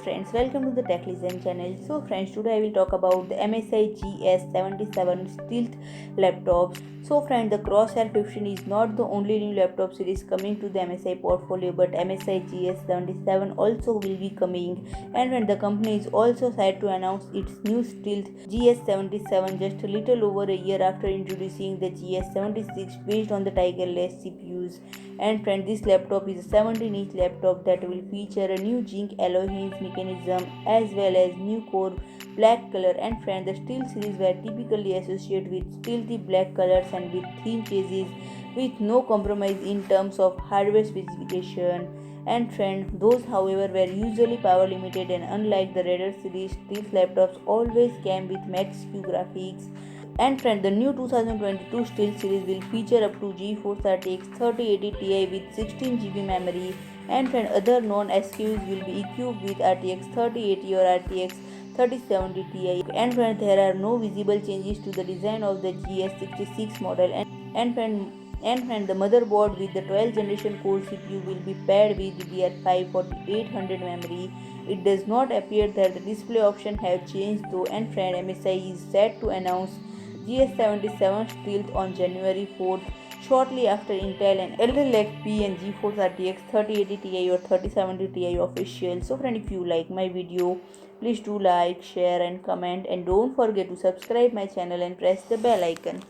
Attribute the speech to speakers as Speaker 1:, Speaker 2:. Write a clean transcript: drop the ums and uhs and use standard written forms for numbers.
Speaker 1: friends, welcome to the Tech Listen channel. So friends, today I will talk about the MSI GS77 Stealth laptops. So friends, the Crosshair 15 is not the only new laptop series coming to the MSI portfolio, but MSI GS77 also will be coming. And when the company is also set to announce its new Stealth GS77 just a little over a year after introducing the GS76 based on the Tiger-less CPUs. And friend, this laptop is a 17-inch laptop that will feature a new zinc alloy hinge mechanism as well as new core black color. And friend, the steel series were typically associated with stealthy black colors and with thin chassis with no compromise in terms of hardware specification. And friend, those however were usually power limited, and unlike the Raider series, these laptops always came with max SKU graphics. And friend, the new 2022 Stealth series will feature up to GeForce RTX 3080Ti with 16GB memory. And friend, other non-SKUs will be equipped with RTX 3080 or RTX 3070 Ti. And friend, there are no visible changes to the design of the GS66 model. And friend, the motherboard with the 12th generation core CPU will be paired with DDR5 4800 memory. It does not appear that the display option have changed though. And friend, MSI is set to announce GS77 Stealth on January 4th, shortly after Intel and Alder Lake-H and GeForce RTX 3080 Ti or 3070 Ti official. So friend, if you like my video, please do like, share and comment, and don't forget to subscribe my channel and press the bell icon.